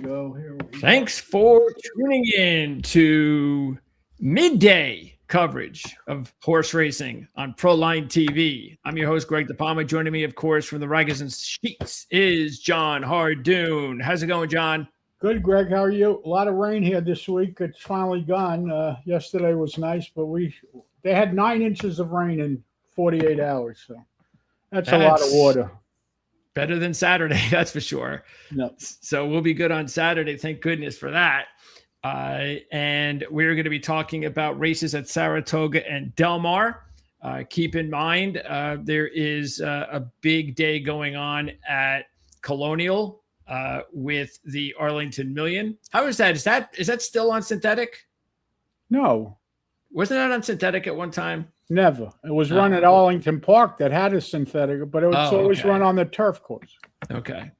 go. Here we go. Thanks for tuning in to midday coverage of horse racing on Proline TV. I'm your host, Greg DePalma. Joining me, of course, from the Ragas and Sheets is Jon Hardoon. How's it going, John? Good, Greg. How are you? A lot of rain here this week. It's finally gone. Yesterday was nice, but they had 9 inches of rain in 48 hours. So that's a lot of water. Better than Saturday, that's for sure. No. So we'll be good on Saturday. Thank goodness for that. And we're going to be talking about races at Saratoga and Del Mar. Keep in mind, there is a big day going on at Colonial with the Arlington Million. How is that? Is that still on synthetic? No. Wasn't that on synthetic at one time? Never. It was run at Arlington Park that had a synthetic, but it was always run on the turf course. Okay.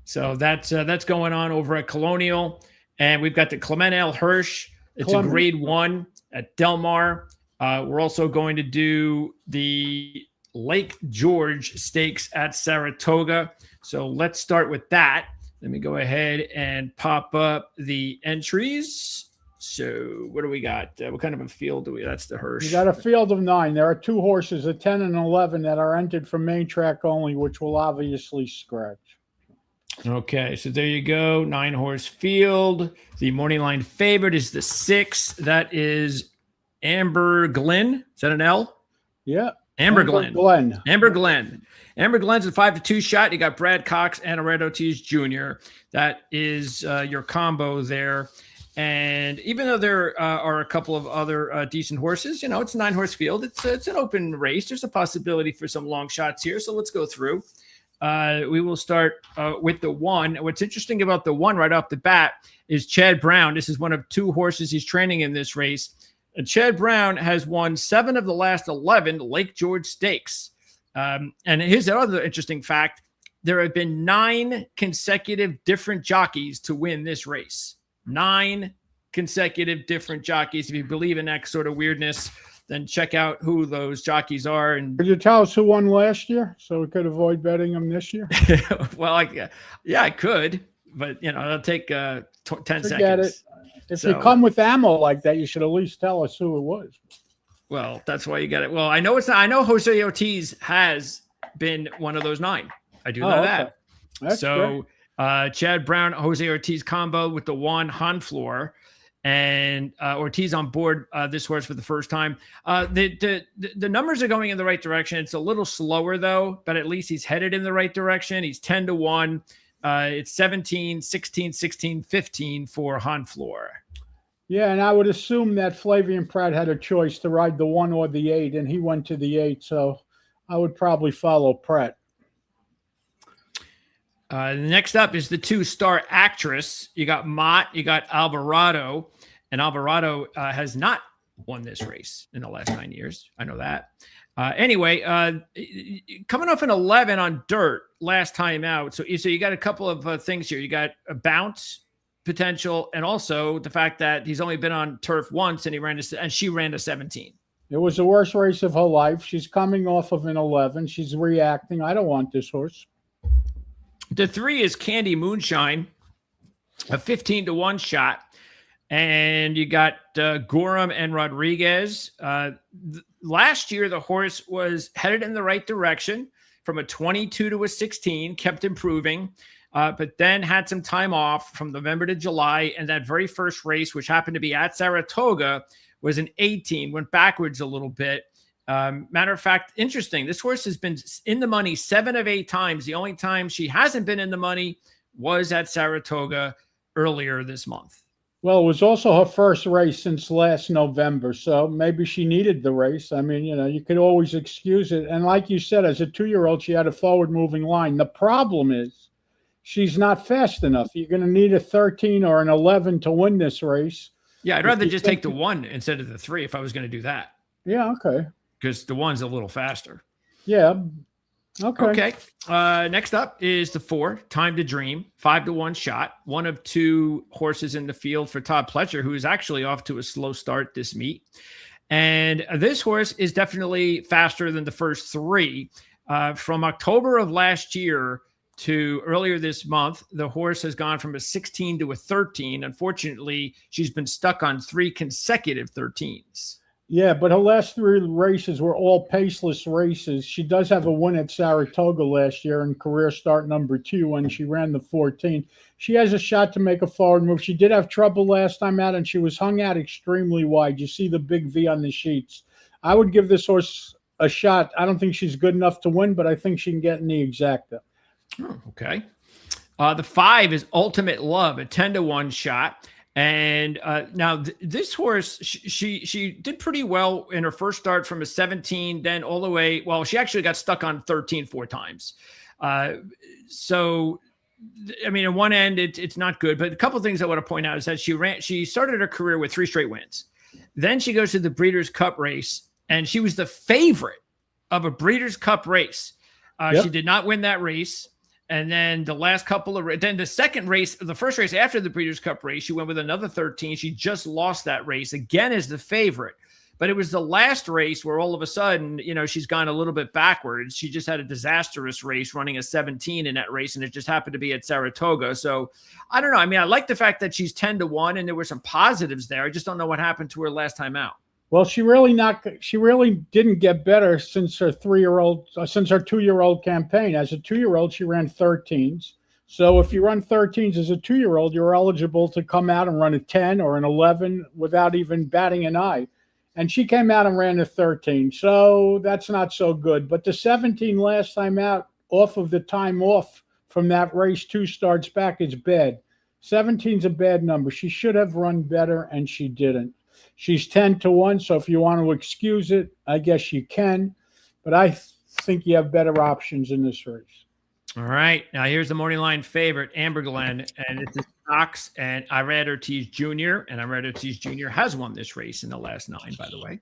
So that's going on over at Colonial. And we've got the Clement L Hirsch. It's a grade 1 at Del Mar. We're also going to do the Lake GeorgeStakes at Saratoga. So let's start with that. Let me go ahead and pop up the entries. So what do we got? What kind of a field do we? That's the Hirsch. You got a field of 9. There are 2 horses, a 10 and 11, that are entered for main track only, which will obviously scratch. Okay, so there you go. 9-horse field. The morning line favorite is the 6. That is Amber Glen. Is that an L? Yeah. Amber Glen. Amber Glen's a 5-2 shot. You got Brad Cox and Red Ortiz Jr. That is your combo there. And even though there are a couple of other decent horses, it's a 9-horse field. It's an open race. There's a possibility for some long shots here. So let's go through. We will start with the 1. What's interesting about the 1 right off the bat is Chad Brown. This is one of 2 horses he's training in this race. And Chad Brown has won 7 of the last 11 Lake GeorgeStakes. And here's another interesting fact. There have been 9 consecutive different jockeys to win this race. 9 consecutive different jockeys. If you believe in that sort of weirdness, then check out who those jockeys are. And could you tell us who won last year so we could avoid betting them this year? Well, I could, but it'll take 10 seconds. It. If you come with ammo like that, you should at least tell us who it was. Well, that's why you got it. Well, I know it's not. I know Jose Ortiz has been one of those 9. I do know that. That's so. Chad Brown, Jose Ortiz combo with the 1 Hanfleur, and Ortiz on board this horse for the first time. The numbers are going in the right direction. It's a little slower though, but at least he's headed in the right direction. He's 10-1. It's 17, 16, 16, 15 for Hanfleur. Yeah, and I would assume that Flavian Pratt had a choice to ride the 1 or the 8, and he went to the 8, so I would probably follow Pratt. Next up is the 2-star actress. You got Mott, you got Alvarado, and Alvarado has not won this race in the last 9 years. I know that. Anyway, coming off an 11 on dirt last time out. So you got a couple of things here. You got a bounce potential, and also the fact that he's only been on turf once, and she ran a 17. It was the worst race of her life. She's coming off of an 11. She's reacting. I don't want this horse. The 3 is Candy Moonshine, a 15-1 shot. And you got Gorham and Rodriguez. Last year, the horse was headed in the right direction from a 22 to a 16, kept improving, but then had some time off from November to July. And that very first race, which happened to be at Saratoga, was an 18, went backwards a little bit. Matter of fact, interesting. This horse has been in the money 7 of 8 times. The only time she hasn't been in the money was at Saratoga earlier this month. Well, it was also her first race since last November, so maybe she needed the race. I mean, you could always excuse it. And like you said, as a 2-year-old, she had a forward-moving line. The problem is she's not fast enough. You're going to need a 13 or an 11 to win this race. Yeah, I'd rather just take the 1 instead of the 3 if I was going to do that. Yeah, okay. Because the 1's a little faster. Yeah. Okay. Next up is the 4, Time to Dream, 5-1 shot. One of 2 horses in the field for Todd Pletcher, who is actually off to a slow start this meet. And this horse is definitely faster than the first 3. From October of last year to earlier this month, the horse has gone from a 16 to a 13. Unfortunately, she's been stuck on 3 consecutive 13s. Yeah, but her last 3 races were all paceless races. She does have a win at Saratoga last year in career start number 2 when she ran the 14. She has a shot to make a forward move. She did have trouble last time out, and she was hung out extremely wide. You see the big V on the sheets. I would give this horse a shot. I don't think she's good enough to win, but I think she can get in the exacta. Oh, okay. The 5 is Ultimate Love, a 10-1 shot. And now this horse, she did pretty well in her first start from a 17, then all the way. Well, she actually got stuck on 13 4 times. So, I mean, at one end, it's not good. But a couple of things I want to point out is that she started her career with 3 straight wins. Then she goes to the Breeders' Cup race, and she was the favorite of a Breeders' Cup race. She did not win that race. And then the last couple of, then the second race, the first race after the Breeders' Cup race, she went with another 13. She just lost that race again as the favorite. But it was the last race where all of a sudden, she's gone a little bit backwards. She just had a disastrous race running a 17 in that race, and it just happened to be at Saratoga. So I don't know. I mean, I like the fact that she's 10-1, and there were some positives there. I just don't know what happened to her last time out. Well, she really didn't get better since her 2-year-old campaign. As a 2-year-old, she ran 13s. So if you run 13s as a 2-year-old, you're eligible to come out and run a 10 or an 11 without even batting an eye. And she came out and ran a 13. So that's not so good. But the 17 last time out, off of the time off from that race 2 starts back, is bad. 17's a bad number. She should have run better, and she didn't. She's 10-1, so if you want to excuse it, I guess you can. But I think you have better options in this race. All right. Now, here's the morning line favorite, Amber Glen, and it's Cox and Irad Ortiz Jr., and Irad Ortiz Jr. has won this race in the last 9, by the way.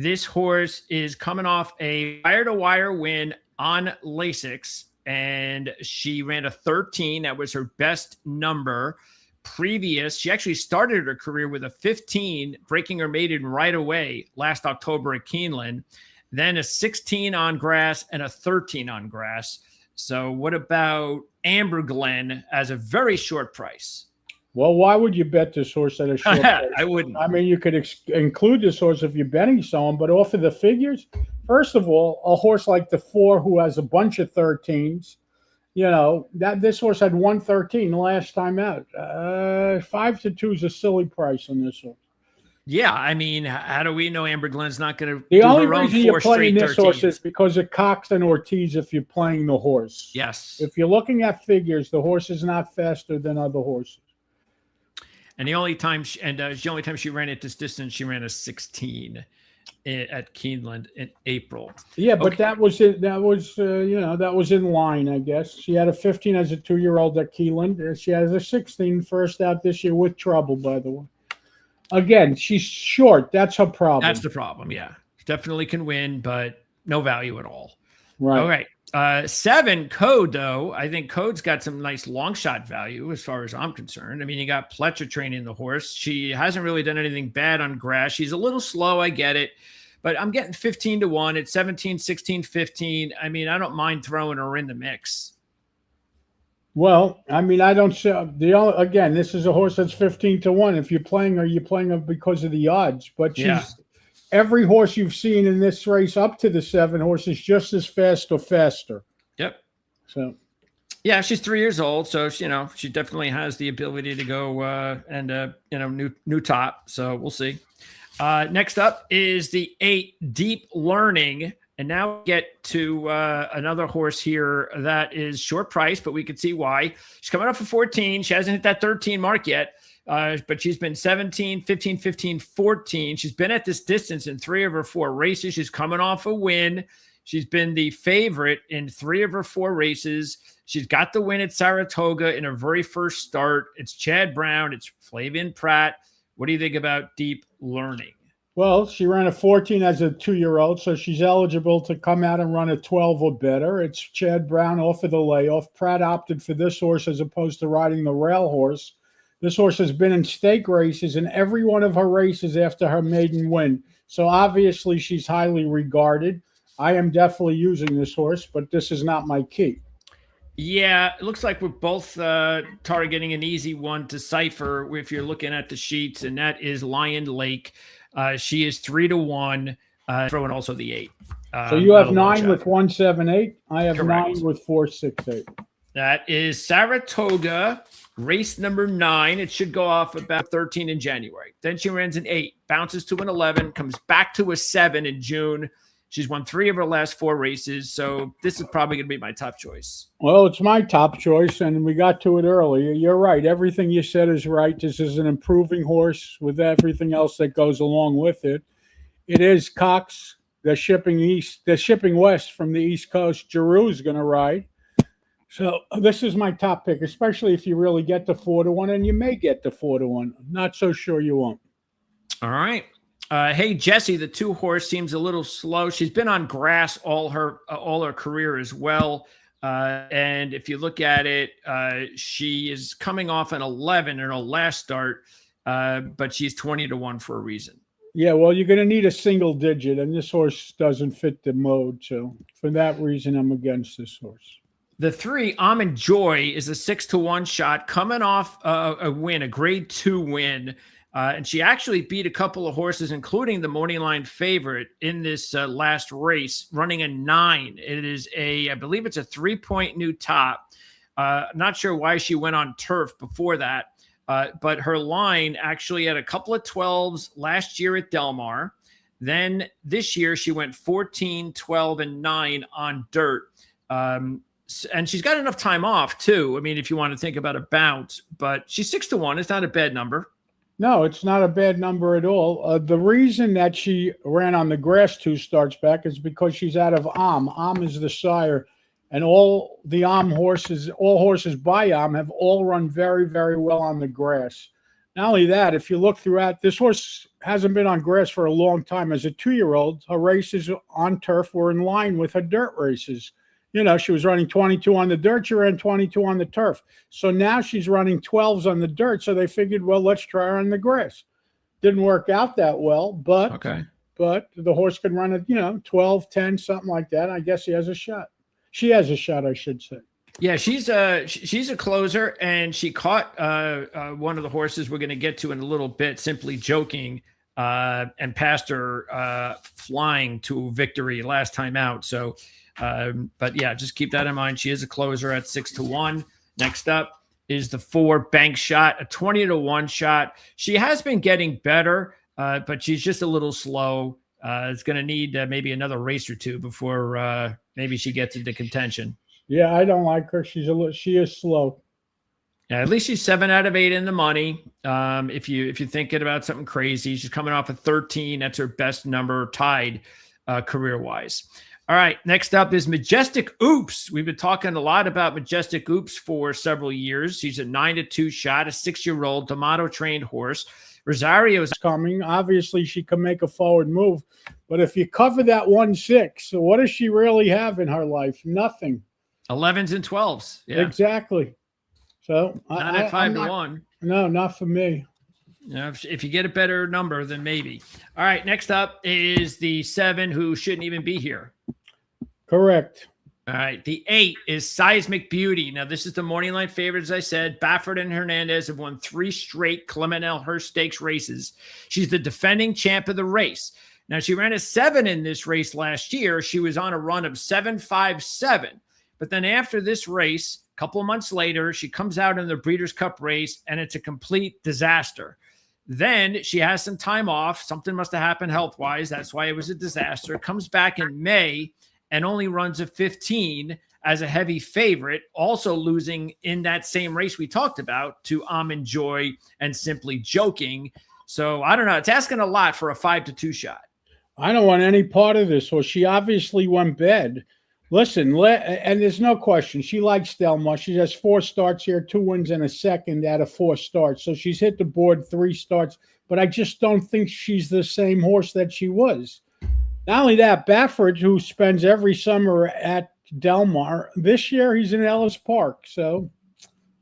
This horse is coming off a wire-to-wire win on Lasix, and she ran a 13. That was her best number. Previous, she actually started her career with a 15, breaking her maiden right away last October at Keeneland, then a 16 on grass and a 13 on grass. So what about Amber Glen as a very short price? Well, why would you bet this horse at a short price? I wouldn't. I mean, you could include this horse if you're betting someone, but off of the figures, first of all, a horse like the 4 who has a bunch of 13s, that this horse had 113 the last time out. 5-2 is a silly price on this one. Yeah, I mean, how do we know Amber Glen's not going to? The only reason you're playing this horse is because of Cox and Ortiz. If you're playing the horse, yes. If you're looking at figures, the horse is not faster than other horses. And the only time she ran at this distance, she ran a 16 at Keeneland in April. Yeah, but that was it. That was that was in line, I guess. She had a 15 as a 2-year-old at Keeneland. She has a 16 first out this year with trouble, by the way. Again, she's short. That's her problem. That's the problem. Yeah, definitely can win, but no value at all. Right. All right. 7 Code, though. I think Code's got some nice long shot value as far as I'm concerned. I mean, you got Pletcher training the horse. She hasn't really done anything bad on grass. She's a little slow. I get it. But I'm getting 15-1 at 17, 16, 15. I mean, I don't mind throwing her in the mix. Well, I mean, I don't see again, this is a horse that's 15-1. If you're playing her, you're playing her because of the odds. But every horse you've seen in this race up to the 7 horse is just as fast or faster. Yep. So, yeah, she's 3 years old, so she definitely has the ability to go new top. So we'll see. Next up is the 8 Deep Learning. And now we get to another horse here that is short price, but we can see why. She's coming up for 14. She hasn't hit that 13 mark yet, but she's been 17, 15, 15, 14. She's been at this distance in 3 of her 4 races. She's coming off a win. She's been the favorite in 3 of her 4 races. She's got the win at Saratoga in her very first start. It's Chad Brown. It's Flavian Pratt. What do you think about Deep Learning? Well, she ran a 14 as a 2-year-old, so she's eligible to come out and run a 12 or better. It's Chad Brown off of the layoff. Pratt opted for this horse as opposed to riding the rail horse. This horse has been in stake races in every one of her races after her maiden win. So obviously she's highly regarded. I am definitely using this horse, but this is not my key. Yeah, it looks like we're both targeting an easy one to cipher if you're looking at the sheets, and that is Lion Lake. She is 3-1. Throw in also the 8. So you not have a long 9 shot. with 178. I have Correct. 9 with 468. That is Saratoga, race number 9. It should go off about 13 in January. Then she runs an 8, bounces to an 11, comes back to a 7 in June. She's won 3 of her last 4 races, so this is probably going to be my top choice. Well, it's my top choice, and we got to it earlier. You're right. Everything you said is right. This is an improving horse with everything else that goes along with it. It is Cox, the shipping west from the East Coast. Giroux's going to ride. So this is my top pick, especially if you really get the 4-1, and you may get the 4-1. Not so sure you won't. All right. Hey, Jesse, the 2 horse seems a little slow. She's been on grass all her career as well. And if you look at it, she is coming off an 11 in her last start, but she's 20-1 for a reason. Yeah, well, you're going to need a single digit, and this horse doesn't fit the mode. So for that reason, I'm against this horse. The 3, Almond Joy, is a 6-1 shot coming off a win, a grade 2 win. And she actually beat a couple of horses, including the morning line favorite in this last race, running a 9. It is I believe it's a 3-point new top. Not sure why she went on turf before that, but her line actually had a couple of 12s last year at Del Mar. Then this year she went 14, 12, and 9 on dirt. And she's got enough time off too. I mean, if you want to think about a bounce, but she's 6-1. It's not a bad number. No, it's not a bad number at all. The reason that she ran on the grass 2 starts back is because she's out of Am is the sire, and all the all horses by have all run very, very well on the grass. Not only that, if you look throughout, this horse hasn't been on grass for a long time. As a 2-year-old, her races on turf were in line with her dirt races. You know, she was running 22 on the dirt. She ran 22 on the turf. So now she's running 12s on the dirt. So they figured, well, let's try her on the grass. Didn't work out that well, but the horse can run at, 12, 10, something like that. I guess he has a shot. She has a shot, I should say. Yeah, she's a closer, and she caught one of the horses we're going to get to in a little bit, Simply Joking, and passed her flying to victory last time out. So, but yeah, just keep that in mind. She is a closer at 6-1. Next up is the 4 Bank Shot, a 20-1 shot. She has been getting better, but she's just a little slow. It's going to need maybe another race or 2 before maybe she gets into contention. Yeah, I don't like her. She is slow. Yeah, at least she's 7 out of 8 in the money. If you're thinking about something crazy, she's coming off a 13. That's her best number tied career-wise. All right, next up is Majestic Oops. We've been talking a lot about Majestic Oops for several years. She's a 9-2 shot, a 6-year-old D'Amato-trained horse. Rosario's coming. Obviously, she can make a forward move. But if you cover that 1-6, so what does she really have in her life? Nothing. 11s and 12s. Yeah, exactly. So not at 5-1. No, not for me. If you get a better number, then maybe. All right, next up is the 7, who shouldn't even be here. Correct. All right, the 8 is Seismic Beauty. Now, this is the morning line favorite, as I said. Baffert and Hernandez have won 3 straight Clement L Hirsch Stakes races. She's the defending champ of the race. Now, she ran a 7 in this race last year. She was on a run of 7-5-7. But then after this race, a couple of months later, she comes out in the Breeders' Cup race, and it's a complete disaster. Then she has some time off. Something must have happened health-wise. That's why it was a disaster. Comes back in May and only runs a 15 as a heavy favorite, also losing in that same race we talked about to Almond Joy and Simply Joking. So I don't know. It's asking a lot for a 5-2 shot. I don't want any part of this. Well, she obviously went bad. Listen, and there's no question. She likes Del Mar. She has 4 starts here, 2 wins and a second out of 4 starts. So she's hit the board 3 starts. But I just don't think she's the same horse that she was. Not only that, Baffert, who spends every summer at Del Mar, this year he's in Ellis Park. So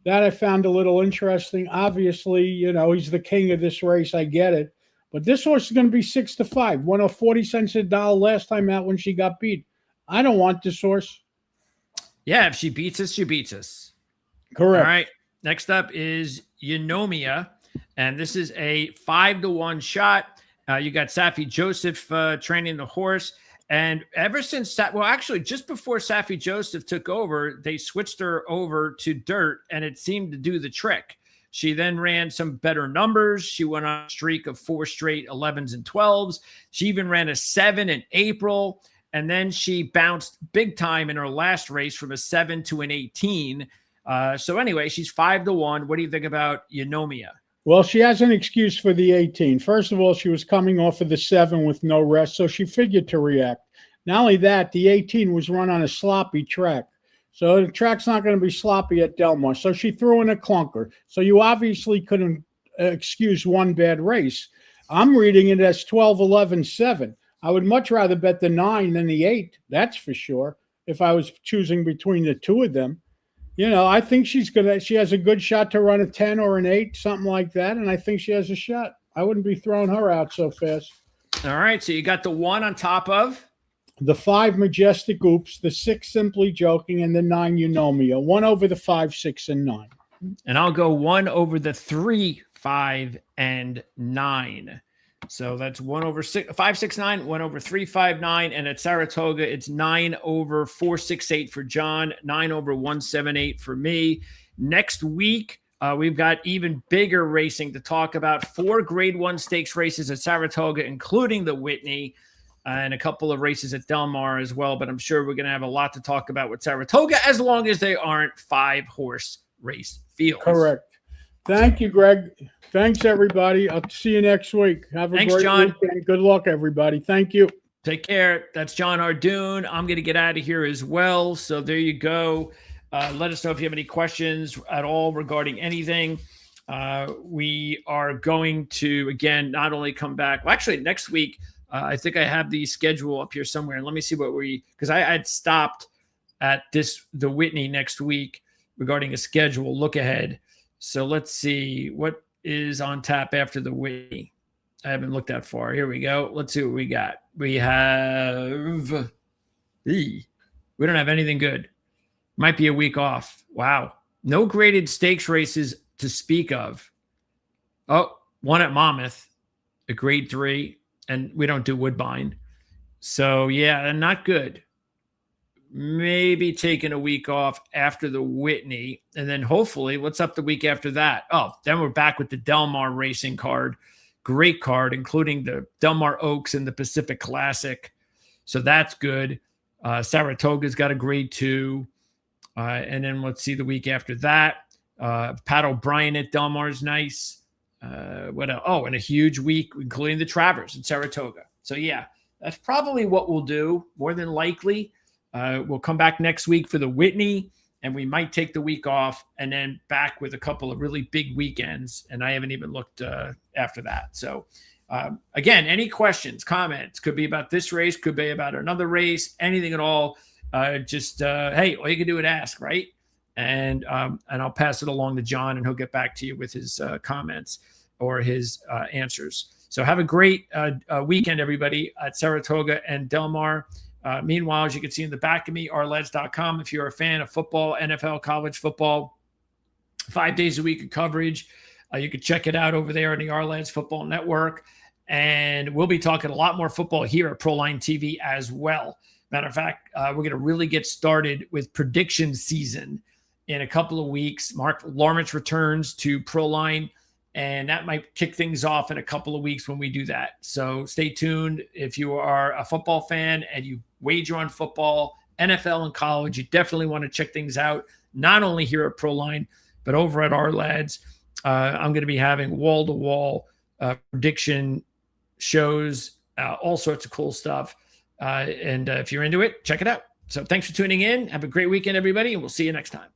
that I found a little interesting. Obviously, he's the king of this race. I get it. But this horse is going to be 6-5. Won her 40 cents a dollar last time out when she got beat. I don't want this horse. Yeah, if she beats us, she beats us. Correct. All right. Next up is Eunomia, and this is a 5-1 shot. You got Safi Joseph training the horse. And ever since that, well, actually, just before Safi Joseph took over, they switched her over to dirt, and it seemed to do the trick. She then ran some better numbers. She went on a streak of 4 straight 11s and 12s. She even ran a 7 in April, and then she bounced big time in her last race from a 7 to an 18. So anyway, she's 5-1. What do you think about Eunomia? Well, she has an excuse for the 18. First of all, she was coming off of the 7 with no rest, so she figured to react. Not only that, the 18 was run on a sloppy track. So the track's not going to be sloppy at Del Mar. So she threw in a clunker. So you obviously couldn't excuse one bad race. I'm reading it as 12, 11, 7. I would much rather bet the 9 than the 8. That's for sure. If I was choosing between the two of them. You know, I think she has a good shot to run a 10 or an 8, something like that. And I think she has a shot. I wouldn't be throwing her out so fast. All right. So you got the 1 on top of? The 5 Majestic Oops, the 6 Simply Joking, and the 9 Eunomia. 1 over the 5, 6, and 9. And I'll go 1 over the 3, 5, and 9. So that's 1 over 6, 5, 6, 9, 1 over 3, 5, 9. And at Saratoga, it's 9 over 4, 6, 8 for John, 9 over 1, 7, 8 for me. Next week, we've got even bigger racing to talk about. 4 Grade 1 stakes races at Saratoga, including the Whitney, and a couple of races at Del Mar as well. But I'm sure we're going to have a lot to talk about with Saratoga, as long as they aren't 5-horse race fields. Correct. Thank you, Greg. Thanks, everybody. I'll see you next week. Have a great weekend. Good luck, everybody. Thank you. Take care. That's Jon Hardoon. I'm going to get out of here as well. So there you go. Let us know if you have any questions at all regarding anything. We are going to, again, not only come back. Well, actually, next week, I think I have the schedule up here somewhere. And let me see because I had stopped at the Whitney next week regarding a schedule look ahead. So let's see what is on tap after the Whitney. I haven't looked that far. Here we go. Let's see what we got. We don't have anything good. Might be a week off. Wow. No graded stakes races to speak of. Oh, one at Monmouth, a grade 3, and we don't do Woodbine. So yeah, not good. Maybe taking a week off after the Whitney, and then hopefully what's up the week after that? Oh, then we're back with the Del Mar racing card. Great card, including the Del Mar Oaks and the Pacific Classic. So that's good. Saratoga's got a grade 2. And then let's see the week after that. Pat O'Brien at Del Mar is nice. What else? Oh, and a huge week, including the Travers in Saratoga. So yeah, that's probably what we'll do more than likely. We'll come back next week for the Whitney, and we might take the week off and then back with a couple of really big weekends. And I haven't even looked after that. So again, any questions, comments, could be about this race, could be about another race, anything at all. Hey, all you can do is ask, right? And I'll pass it along to John, and he'll get back to you with his comments or his answers. So have a great weekend, everybody, at Saratoga and Del Mar. Meanwhile, as you can see in the back of me, rlads.com. If you're a fan of football, NFL, college football, 5 days a week of coverage, you can check it out over there on the RLads Football Network. And we'll be talking a lot more football here at Proline TV as well. Matter of fact, we're going to really get started with prediction season in a couple of weeks. Mark Lawrence returns to Proline, and that might kick things off in a couple of weeks when we do that. So stay tuned. If you are a football fan and you wager on football, NFL and college, you definitely want to check things out, not only here at Proline, but over at Our Lads. I'm going to be having wall-to-wall prediction shows, all sorts of cool stuff. And if you're into it, check it out. So thanks for tuning in. Have a great weekend, everybody, and we'll see you next time.